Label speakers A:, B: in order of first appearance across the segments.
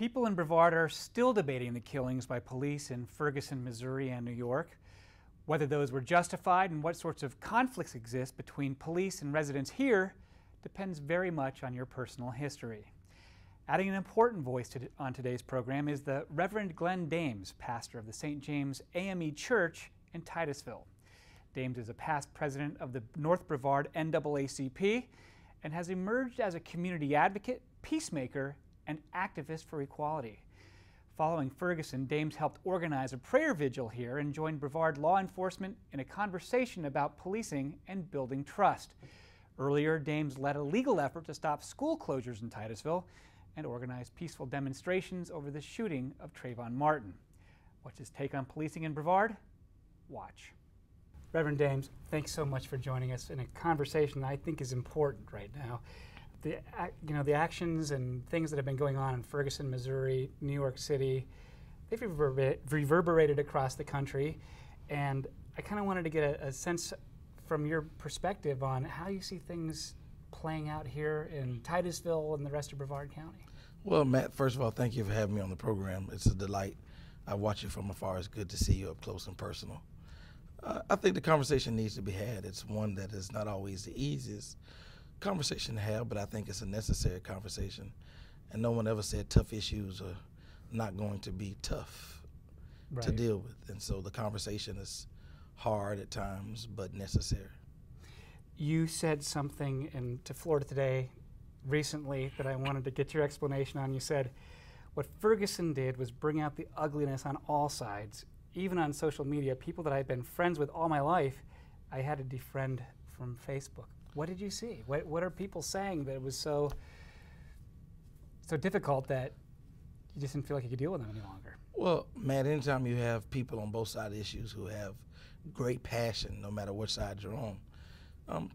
A: People in Brevard are still debating the killings by police in Ferguson, Missouri and New York. Whether those were justified and what sorts of conflicts exist between police and residents here depends very much on your personal history. Adding an important voice on today's program is the Rev Dames, pastor of the St. James AME Church in Titusville. Dames is a past president of the North Brevard NAACP and has emerged as a community advocate, peacemaker, and activist for equality. Following Ferguson, Dames helped organize a prayer vigil here and joined Brevard law enforcement in a conversation about policing and building trust. Earlier, Dames led a legal effort to stop school closures in Titusville and organized peaceful demonstrations over the shooting of Trayvon Martin. What's his take on policing in Brevard? Watch. Reverend Dames, thanks so much for joining us in a conversation that I think is important right now. The actions and things that have been going on in Ferguson, Missouri, New York City, they've reverberated across the country, and I kind of wanted to get a sense from your perspective on how you see things playing out here in Titusville and the rest of Brevard County.
B: Well, Matt, first of all, thank you for having me on the program. It's a delight. I watch you from afar. It's good to see you up close and personal. I think the conversation needs to be had. It's one that is not always the easiest conversation to have, but I think it's a necessary conversation. And no one ever said tough issues are not going to be tough to deal with. And so the conversation is hard at times, but necessary.
A: You said something to Florida Today recently that I wanted to get your explanation on. You said, what Ferguson did was bring out the ugliness on all sides. Even on social media, people that I've been friends with all my life, I had to defriend from Facebook. What did you see? What are people saying that it was so difficult that you just didn't feel like you could deal with them any longer?
B: Well, Matt, anytime you have people on both sides of issues who have great passion, no matter which side you're on,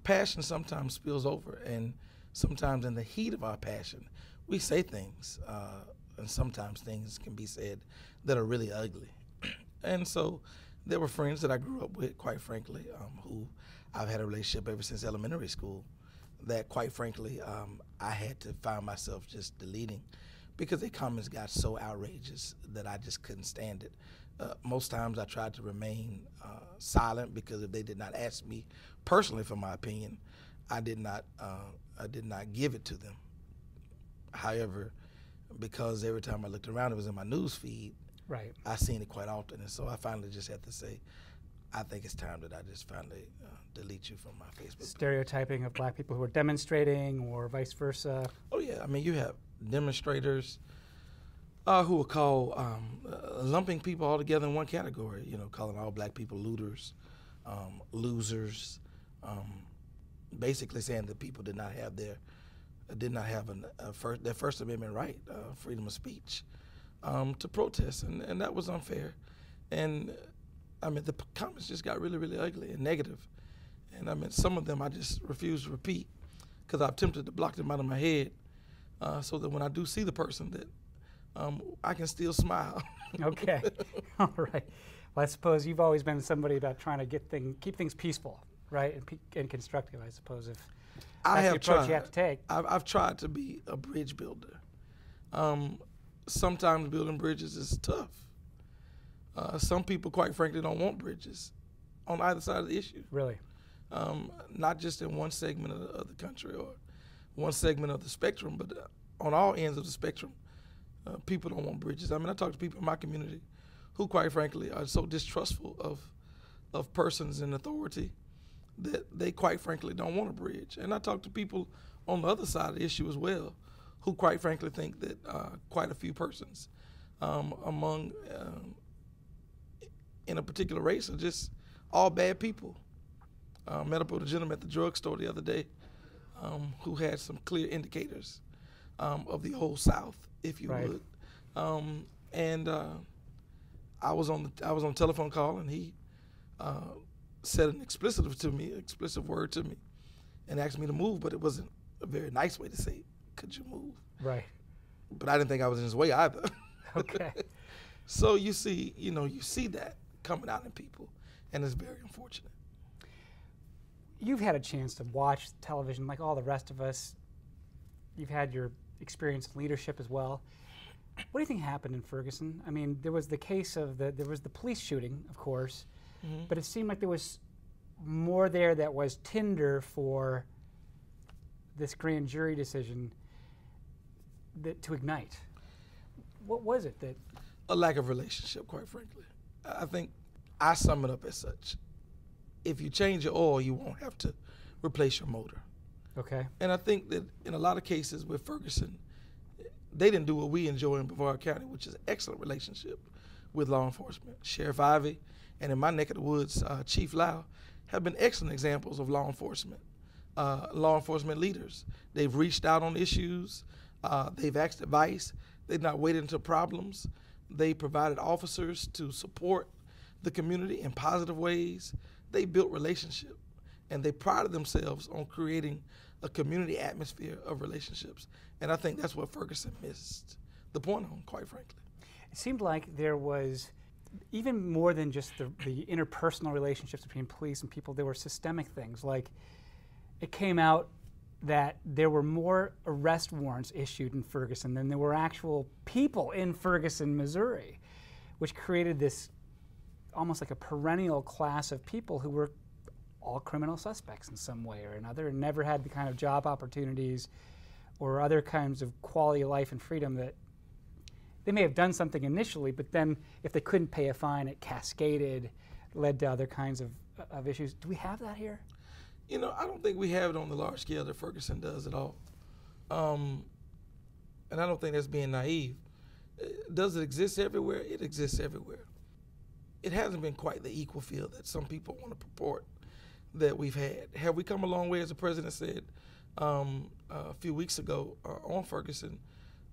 B: passion sometimes spills over, and sometimes in the heat of our passion, we say things, and sometimes things can be said that are really ugly. And so there were friends that I grew up with, quite frankly, who I've had a relationship ever since elementary school that, quite frankly, I had to find myself just deleting because their comments got so outrageous that I just couldn't stand it. Most times I tried to remain silent because if they did not ask me personally for my opinion, I did not give it to them. However, because every time I looked around, it was in my news feed.
A: Right.
B: I seen it quite often, and so I finally just had to say, I think it's time that I just finally delete you from my Facebook.
A: Stereotyping of black people who are demonstrating or vice versa.
B: Oh yeah, I mean you have demonstrators who will call lumping people all together in one category. You know, calling all black people looters, losers, basically saying that people did not have their First Amendment right, freedom of speech, to protest, and that was unfair. And I mean, the comments just got really, really ugly and negative. And I mean, some of them I just refuse to repeat because I've attempted to block them out of my head so that when I do see the person that I can still smile.
A: Okay, all right. Well, I suppose you've always been somebody about trying to keep things peaceful, right, and constructive, I suppose, if that's the approach you have to take.
B: I've tried to be a bridge builder. Sometimes building bridges is tough. Some people, quite frankly, don't want bridges on either side of the issue.
A: Really?
B: Not just in one segment of the country or one segment of the spectrum, but on all ends of the spectrum, people don't want bridges. I mean, I talk to people in my community who, quite frankly, are so distrustful of persons in authority that they, quite frankly, don't want a bridge. And I talk to people on the other side of the issue as well who, quite frankly, think that quite a few persons in a particular race are just all bad people. Met up with a gentleman at the drugstore the other day who had some clear indicators of the whole South, if you would. And I was on telephone call, and he said an explicit word to me, and asked me to move, but it wasn't a very nice way to say, "Could you move?"
A: Right.
B: But I didn't think I was in his way either.
A: Okay.
B: So you see that coming out in people, and it's very unfortunate.
A: You've had a chance to watch television like all the rest of us. You've had your experience in leadership as well. What do you think happened in Ferguson? I mean, there was the case of there was the police shooting, of course, but it seemed like there was more there that was tinder for this grand jury decision to ignite. What was it that?
B: A lack of relationship, quite frankly. I think I sum it up as such. If you change your oil, you won't have to replace your motor.
A: Okay.
B: And I think that in a lot of cases with Ferguson, they didn't do what we enjoy in Brevard County, which is an excellent relationship with law enforcement. Sheriff Ivey, and in my neck of the woods, Chief Lau, have been excellent examples of law enforcement leaders. They've reached out on issues. They've asked advice. They've not waited until problems. They provided officers to support the community in positive ways. They built relationship, and they prided themselves on creating a community atmosphere of relationships. And I think that's what Ferguson missed the point on, quite frankly.
A: It seemed like there was even more than just the interpersonal relationships between police and people. There were systemic things. Like, it came out that there were more arrest warrants issued in Ferguson than there were actual people in Ferguson, Missouri, which created this almost like a perennial class of people who were all criminal suspects in some way or another and never had the kind of job opportunities or other kinds of quality of life and freedom that they may have done something initially, but then if they couldn't pay a fine, it cascaded, led to other kinds of issues. Do we have that here?
B: You know, I don't think we have it on the large scale that Ferguson does at all. And I don't think that's being naive. Does it exist everywhere? It exists everywhere. It hasn't been quite the equal field that some people want to purport that we've had. Have we come a long way, as the president said a few weeks ago on Ferguson,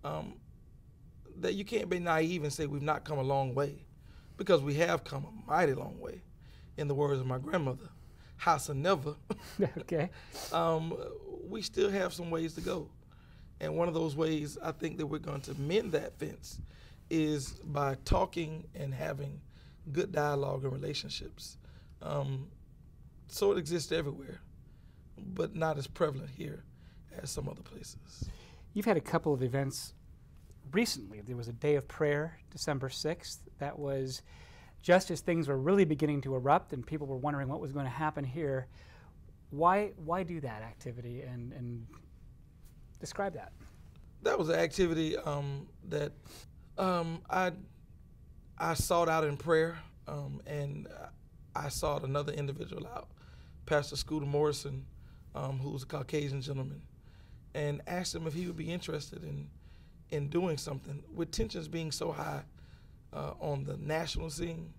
B: that you can't be naive and say we've not come a long way, because we have come a mighty long way. In the words of my grandmother, house of never.
A: Okay.
B: We still have some ways to go. And one of those ways I think that we're going to mend that fence is by talking and having good dialogue and relationships. So it exists everywhere, but not as prevalent here as some other places.
A: You've had a couple of events recently. There was a day of prayer, December 6th, that was just as things were really beginning to erupt and people were wondering what was going to happen here. Why do that activity and describe that?
B: That was an activity that I sought out in prayer, and I sought another individual out, Pastor Scooter Morrison, who's a Caucasian gentleman, and asked him if he would be interested in doing something. With tensions being so high on the national scene,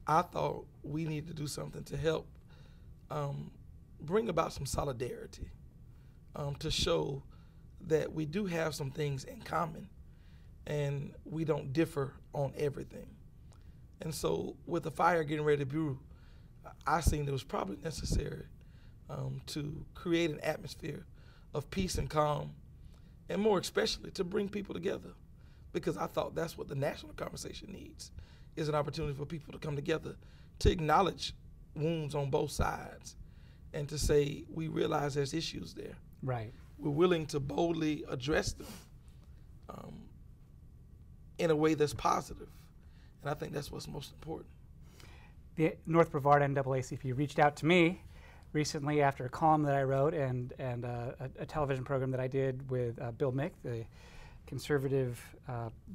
B: I thought we needed to do something to help bring about some solidarity, to show that we do have some things in common and we don't differ on everything. And so with the fire getting ready to brew, I seen it was probably necessary to create an atmosphere of peace and calm, and more especially to bring people together, because I thought that's what the national conversation needs, is an opportunity for people to come together, to acknowledge wounds on both sides, and to say we realize there's issues there.
A: Right.
B: We're willing to boldly address them in a way that's positive, and I think that's what's most important.
A: The North Brevard NAACP reached out to me recently after a column that I wrote and a television program that I did with Bill Mick, the conservative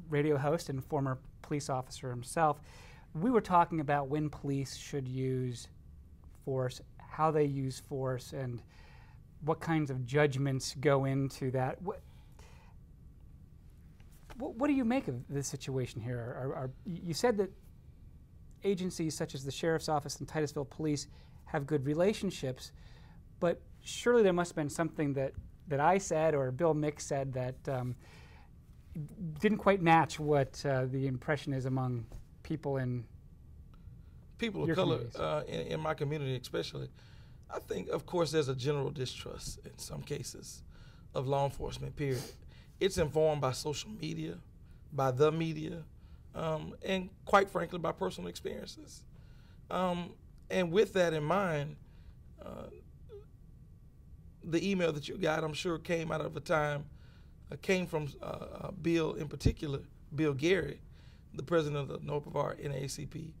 A: radio host and former police officer himself. We were talking about when police should use force, how they use force, and what kinds of judgments go into that. What do you make of this situation here? You said that agencies such as the Sheriff's Office and Titusville Police have good relationships, but surely there must have been something that I said or Bill Mick said that didn't quite match what the impression is among people in
B: people of color in my community especially. I think, of course, there's a general distrust in some cases of law enforcement, period. It's informed by social media, by the media, and quite frankly, by personal experiences. And with that in mind, the email that you got, I'm sure, came out of a time came from Bill in particular, Bill Gary, the president of the North Brevard NAACP,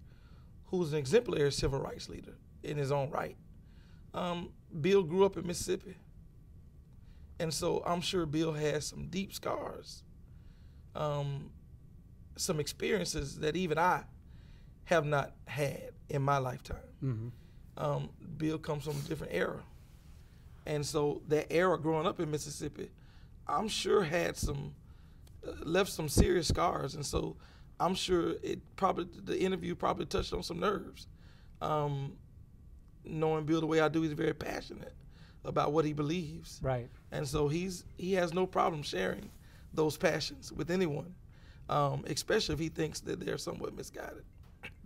B: who's an exemplary civil rights leader in his own right. Bill grew up in Mississippi. And so I'm sure Bill has some deep scars, some experiences that even I have not had in my lifetime. Mm-hmm. Bill comes from a different era. And so that era growing up in Mississippi, I'm sure had left some serious scars. And so I'm sure the interview probably touched on some nerves. Knowing Bill the way I do, he's very passionate about what he believes.
A: Right.
B: And so he has no problem sharing those passions with anyone, especially if he thinks that they're somewhat misguided.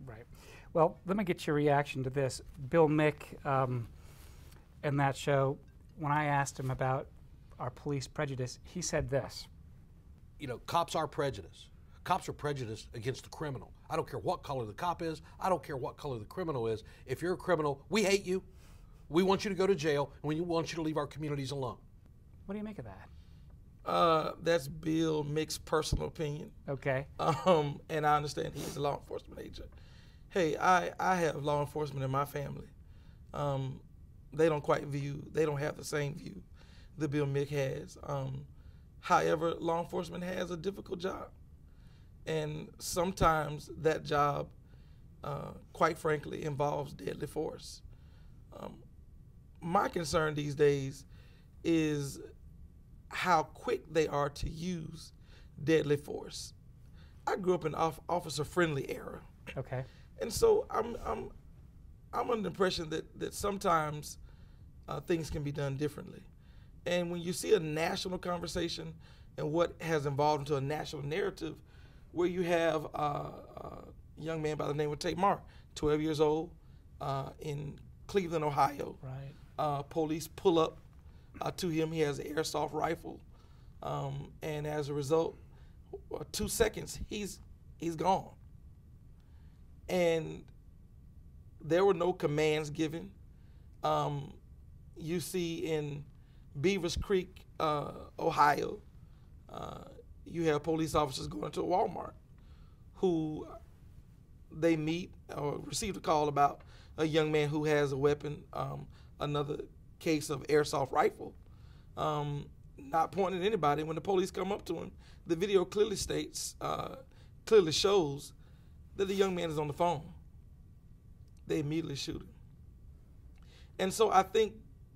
A: Right. Well, let me get your reaction to this. Bill Mick, in that show, when I asked him about our police prejudice, he said this.
C: You know, cops are prejudiced. Cops are prejudiced against the criminal. I don't care what color the cop is. I don't care what color the criminal is. If you're a criminal, we hate you. We want you to go to jail, and we want you to leave our communities alone.
A: What do you make of that?
B: That's Bill Mick's personal opinion.
A: Okay.
B: And I understand he's a law enforcement agent. Hey, I have law enforcement in my family. They don't have the same view that Bill Mick has. However, law enforcement has a difficult job. And sometimes that job, quite frankly, involves deadly force. My concern these days is how quick they are to use deadly force. I grew up in an officer-friendly era.
A: Okay.
B: And so I'm under the impression that sometimes things can be done differently. And when you see a national conversation and what has evolved into a national narrative where you have a young man by the name of Tamar, 12 years old, in Cleveland, Ohio.
A: Right.
B: Police pull up to him. He has an airsoft rifle. And as a result, 2 seconds, he's gone. And there were no commands given. You see in Beavers Creek, Ohio, you have police officers going to a Walmart who they meet or receive a call about a young man who has a weapon, another case of airsoft rifle, not pointing at anybody. When the police come up to him, the video clearly shows that the young man is on the phone. They immediately shoot him. And so I think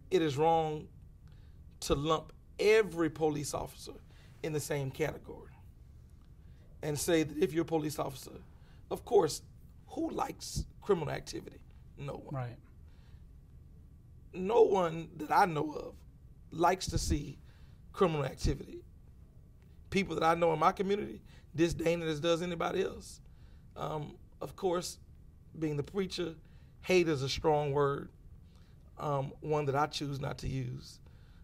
B: it is wrong to lump every police officer in the same category and say that if you're a police officer, of course, who likes criminal activity? No one.
A: Right.
B: No one that I know of likes to see criminal activity. People that I know in my community disdain it as does anybody else. Of course, being the preacher, hate is a strong word, one that I choose not to use.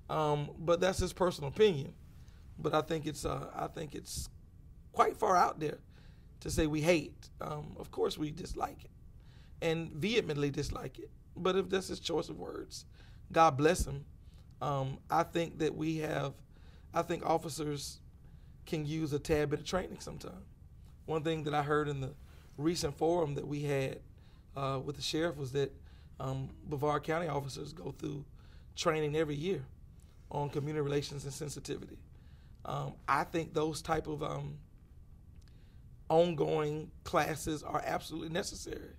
B: But that's his personal opinion. But I think it's quite far out there to say we hate. Of course, we dislike it and vehemently dislike it. But if that's his choice of words, God bless him. I think that I think officers can use a tad bit of training sometime. One thing that I heard in the recent forum that we had with the sheriff was that Brevard County officers go through training every year on community relations and sensitivity. I think those type of ongoing classes are absolutely necessary.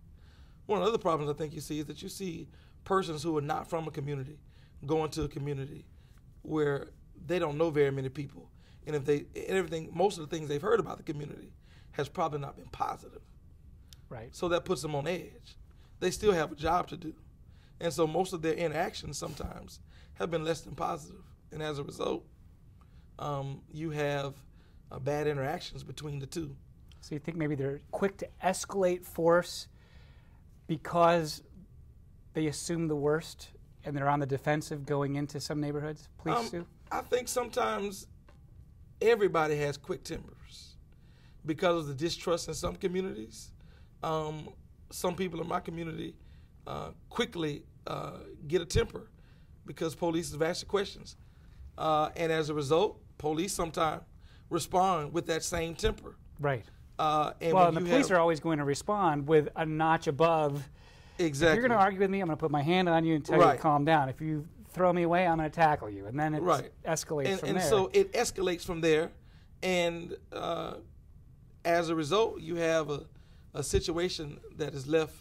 B: One of the other problems I think you see is that you see persons who are not from a community go into a community where they don't know very many people, and most of the things they've heard about the community has probably not been positive.
A: Right.
B: So that puts them on edge. They still have a job to do, and so most of their interactions sometimes have been less than positive, and as a result, you have bad interactions between the two.
A: So you think maybe they're quick to escalate force because they assume the worst and they're on the defensive going into some neighborhoods? Please, Sue?
B: I think sometimes everybody has quick tempers because of the distrust in some communities. Some people in my community quickly get a temper because police have asked questions. And as a result, police sometimes respond with that same temper.
A: Right.
B: And
A: well, the police are always going to respond with a notch above.
B: Exactly.
A: If you're going to argue with me, I'm going to put my hand on you and tell you to calm down. If you throw me away, I'm going to tackle you. And then it escalates from there. And
B: so it escalates from there. And as a result, you have a situation that has left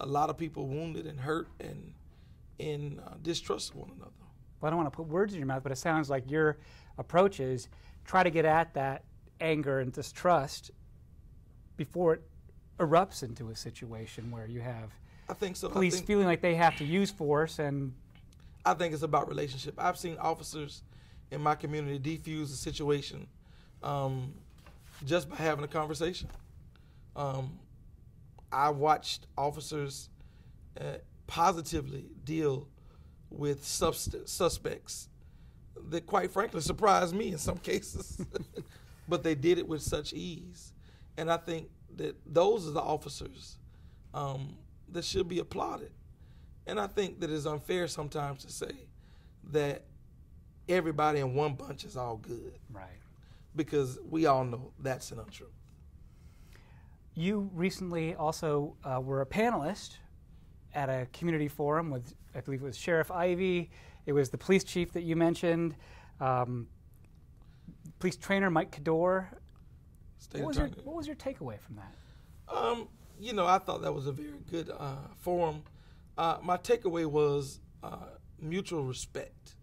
B: a lot of people wounded and hurt and in distrust of one another.
A: Well, I don't want to put words in your mouth, but it sounds like your approach is try to get at that anger and distrust before it erupts into a situation where you have police feeling like they have to use force. And
B: I think it's about relationship. I've seen officers in my community defuse a situation just by having a conversation. I watched officers positively deal with suspects that, quite frankly, surprised me in some cases. But they did it with such ease. And I think that those are the officers that should be applauded. And I think that it's unfair sometimes to say that everybody in one bunch is all good.
A: Right.
B: Because we all know that's an untruth.
A: You recently also were a panelist at a community forum with, I believe it was Sheriff Ivey. It was the police chief that you mentioned, police trainer Mike Cador. What was your takeaway from that?
B: You know, I thought that was a very good forum. My takeaway was mutual respect.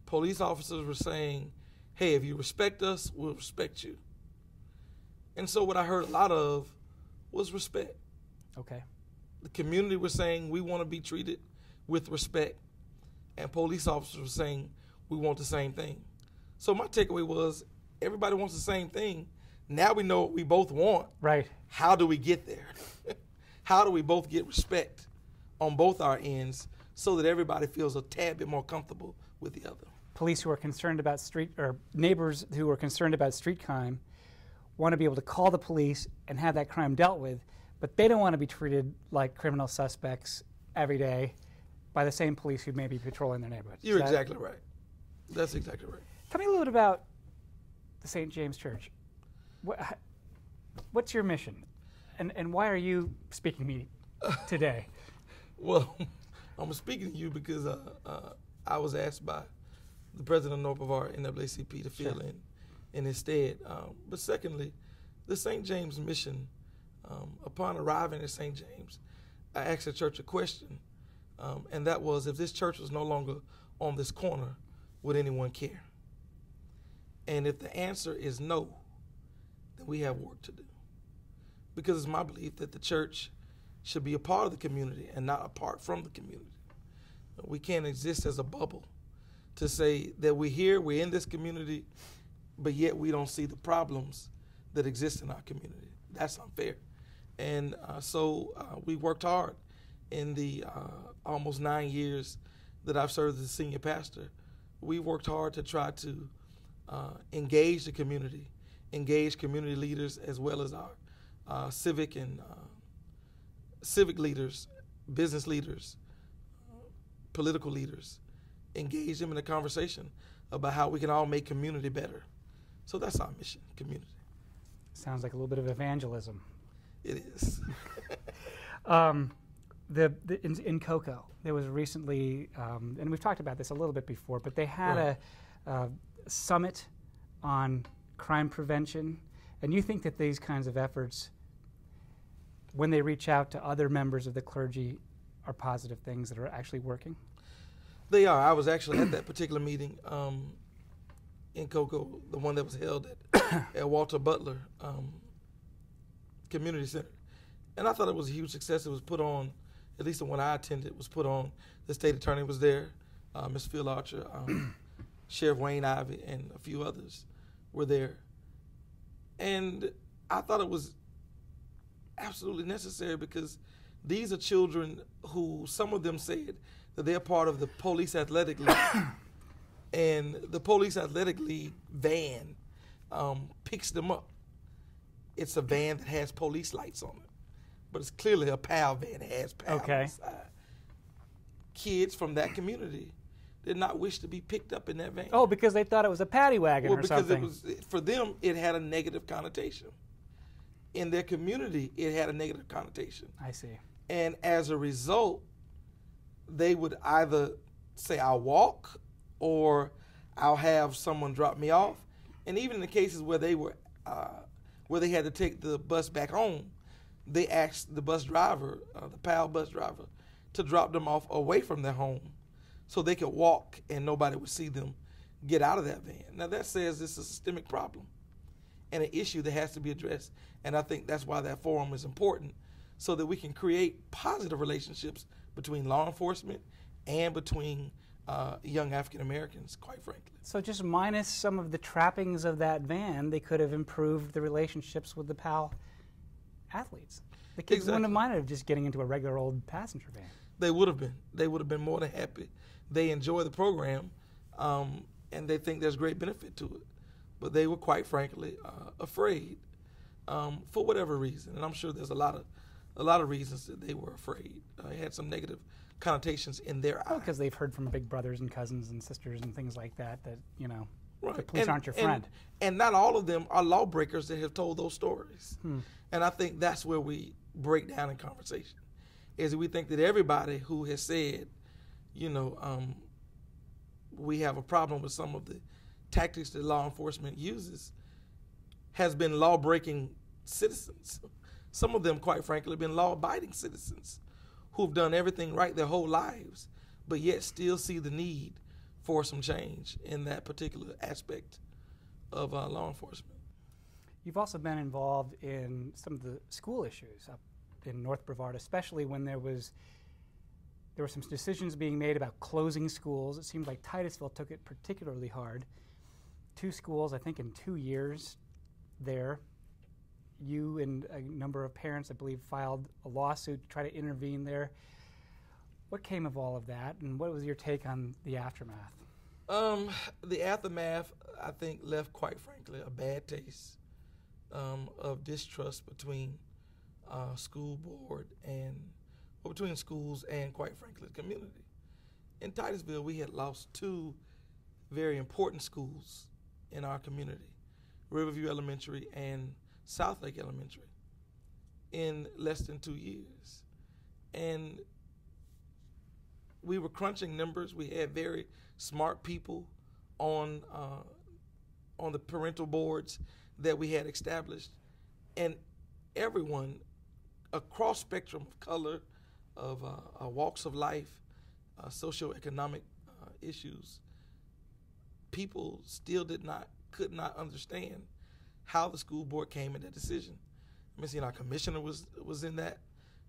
B: Police officers were saying, hey, if you respect us, we'll respect you. And so what I heard a lot of was respect.
A: Okay.
B: The community was saying we want to be treated with respect, and police officers were saying we want the same thing. So my takeaway was everybody wants the same thing. Now we know what we both want.
A: Right.
B: How do we get there? How do we both get respect on both our ends so that everybody feels a tad bit more comfortable with the other?
A: Police who are concerned about neighbors who are concerned about street crime want to be able to call the police and have that crime dealt with, but they don't want to be treated like criminal suspects every day by the same police who may be patrolling their neighborhoods.
B: You're exactly right. That's exactly right.
A: Tell me a little bit about the St. James Church. What's your mission, and why are you speaking to me today?
B: Well, I'm speaking to you because I was asked by the president of Brevard, NAACP, to fill in his stead. But secondly, the St. James mission, upon arriving at St. James, I asked the church a question, and that was, if this church was no longer on this corner, would anyone care? And if the answer is no, then we have work to do. Because it's my belief that the church should be a part of the community and not apart from the community. We can't exist as a bubble to say that we're here, we're in this community, but yet we don't see the problems that exist in our community. That's unfair. And so we worked hard in the almost 9 years that I've served as a senior pastor. We worked hard to try to engage the community, engage community leaders as well as our civic leaders, business leaders, political leaders, engage them in a conversation about how we can all make community better. So that's our mission, community.
A: Sounds like a little bit of evangelism.
B: It is.
A: In Cocoa, there was recently, and we've talked about this a little bit before, but they had a summit on crime prevention. And you think that these kinds of efforts, when they reach out to other members of the clergy, are positive things that are actually working?
B: They are. I was actually at that particular meeting in Cocoa, the one that was held at Walter Butler Community Center. And I thought it was a huge success. It was put on, at least the one I attended, was put on. The state attorney was there, Ms. Phil Archer, Sheriff Wayne Ivey, and a few others were there. And I thought it was absolutely necessary because these are children who, some of them said that they're part of the Police Athletic League. And the Police Athletic League van picks them up. It's a van that has police lights on it, but it's clearly a PAL van that has PAL inside. Kids from that community did not wish to be picked up in that van.
A: Oh, because they thought it was a paddy wagon
B: Well,
A: or
B: because
A: something.
B: it was, for them, it had a negative connotation. In their community, it had a negative connotation.
A: I see.
B: And as a result, they would either say, I'll walk, or I'll have someone drop me off. And even in the cases where they had to take the bus back home, they asked the bus driver, the PAL bus driver, to drop them off away from their home so they could walk and nobody would see them get out of that van. Now that says it's a systemic problem and an issue that has to be addressed. And I think that's why that forum is important, so that we can create positive relationships between law enforcement and between young African Americans, quite frankly.
A: So just minus some of the trappings of that van, they could have improved the relationships with the PAL athletes. The kids wouldn't have minded just getting into a regular old passenger van.
B: They would have been. They would have been more than happy. They enjoy the program, and they think there's great benefit to it. But they were, quite frankly, afraid for whatever reason. And I'm sure there's a lot of reasons that they were afraid. It had some negative connotations in their eyes.
A: Because they've heard from big brothers and cousins and sisters and things like that, you know,
B: right.
A: The police aren't your friend.
B: And not all of them are lawbreakers that have told those stories. And I think that's where we break down in conversation, is we think that everybody who has said, you know, we have a problem with some of the tactics that law enforcement uses, has been law-breaking citizens. Some of them, quite frankly, have been law-abiding citizens who've done everything right their whole lives, but yet still see the need for some change in that particular aspect of law enforcement.
A: You've also been involved in some of the school issues up in North Brevard, especially when there were some decisions being made about closing schools. It seemed like Titusville took it particularly hard. 2 schools, I think, in 2 years there. You and a number of parents, I believe, filed a lawsuit to try to intervene there. What came of all of that, and what was your take on the aftermath?
B: The aftermath, I think, left, quite frankly, a bad taste of distrust between school board between schools and, quite frankly, the community. In Titusville, we had lost 2 very important schools in our community, Riverview Elementary and Southlake Elementary, in less than 2 years. And we were crunching numbers. We had very smart people on the parental boards that we had established, and everyone across spectrum of color, of walks of life, socioeconomic issues, people still could not understand how the school board came in that decision. Our commissioner was in that.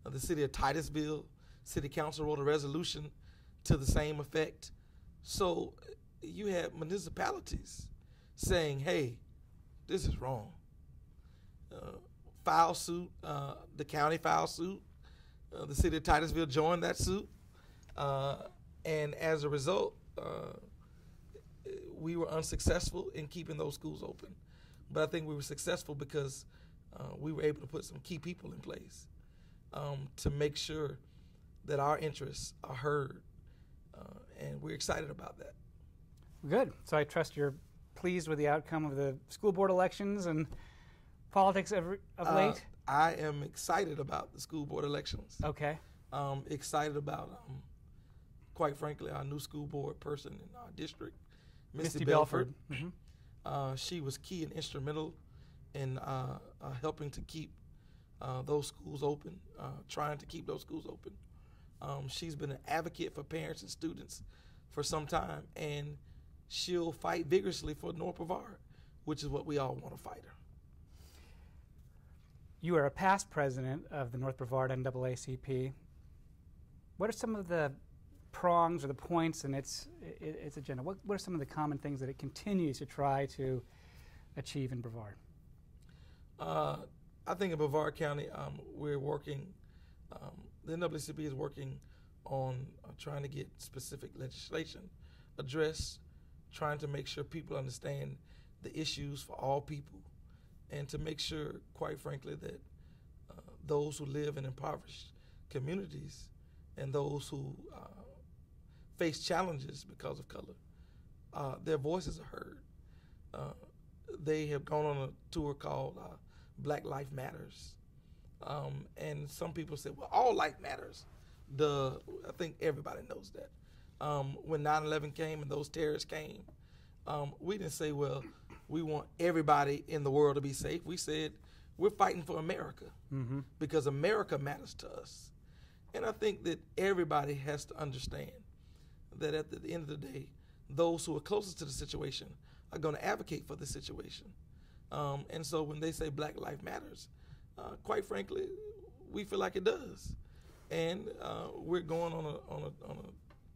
B: The city of Titusville City Council wrote a resolution to the same effect. So you had municipalities saying, hey, this is wrong. File suit, the county filed suit. The city of Titusville joined that suit. And as a result, we were unsuccessful in keeping those schools open. But I think we were successful because we were able to put some key people in place to make sure that our interests are heard. And we're excited about that.
A: Good. So I trust you're pleased with the outcome of the school board elections and politics of late?
B: I am excited about the school board elections.
A: Okay.
B: Excited about, quite frankly, our new school board person in our district, Misty Belford.
A: Mm-hmm.
B: She was key and instrumental in helping to keep those schools open, trying to keep those schools open. She's been an advocate for parents and students for some time, and she'll fight vigorously for North Brevard, which is what we all want to fight her.
A: You are a past president of the North Brevard NAACP. What are some of the prongs or the points in its agenda? What are some of the common things that it continues to try to achieve in Brevard?
B: I think in Brevard County, we're working, the NAACP is working on trying to get specific legislation addressed, trying to make sure people understand the issues for all people, and to make sure, quite frankly, that those who live in impoverished communities and those who face challenges because of color, their voices are heard. They have gone on a tour called Black Life Matters. And some people say, well, all life matters. I think everybody knows that. When 9/11 came and those terrorists came, we didn't say, well, we want everybody in the world to be safe. We said, we're fighting for America because America matters to us. And I think that everybody has to understand that at the end of the day, those who are closest to the situation are going to advocate for the situation. And so when they say Black Life Matters, quite frankly, we feel like it does. And we're going on a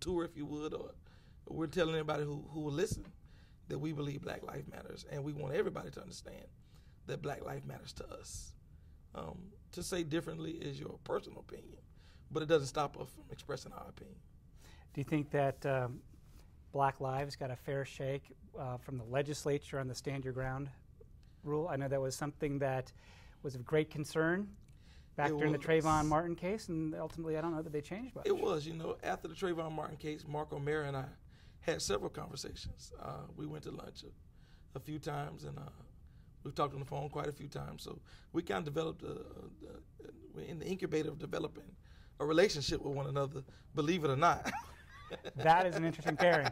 B: tour, if you would, or we're telling everybody who will listen that we believe Black Life Matters, and we want everybody to understand that Black Life matters to us. To say differently is your personal opinion, but it doesn't stop us from expressing our opinion.
A: Do you think that Black lives got a fair shake from the legislature on the Stand Your Ground rule? I know that was something that was of great concern back during the Trayvon Martin case, and ultimately I don't know that they changed much.
B: It was, after the Trayvon Martin case, Mark O'Meara and I had several conversations. We went to lunch a few times, and we've talked on the phone quite a few times. So we kind of developed, we're in the incubator of developing a relationship with one another, believe it or not.
A: That is an interesting pairing.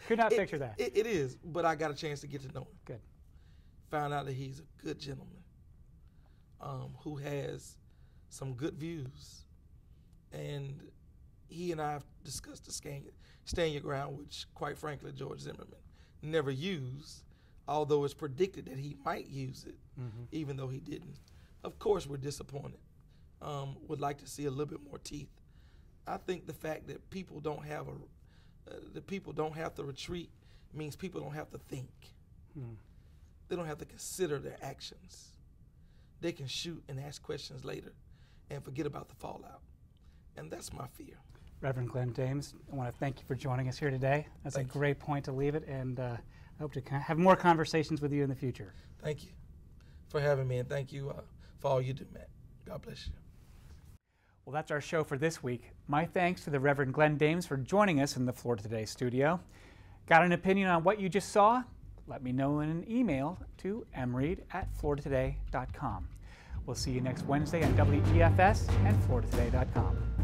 A: Could not picture that.
B: It is, but I got a chance to get to know him.
A: Good.
B: Found out that he's a good gentleman who has some good views. And he and I have discussed the Stand Your Ground, which, quite frankly, George Zimmerman never used, although it's predicted that he might use it, even though he didn't. Of course, we're disappointed. Would like to see a little bit more teeth. I think the fact that people don't have to retreat means people don't have to think. They don't have to consider their actions. They can shoot and ask questions later and forget about the fallout. And that's my fear.
A: Reverend Glenn Dames, I want to thank you for joining us here today. That's a great point to leave it, and I hope to have more conversations with you in the future.
B: Thank you for having me, and thank you for all you do, Matt. God bless you.
A: Well, that's our show for this week. My thanks to the Reverend Glenn Dames for joining us in the Florida Today studio. Got an opinion on what you just saw? Let me know in an email to mreed@floridatoday.com. We'll see you next Wednesday on WEFS and floridatoday.com.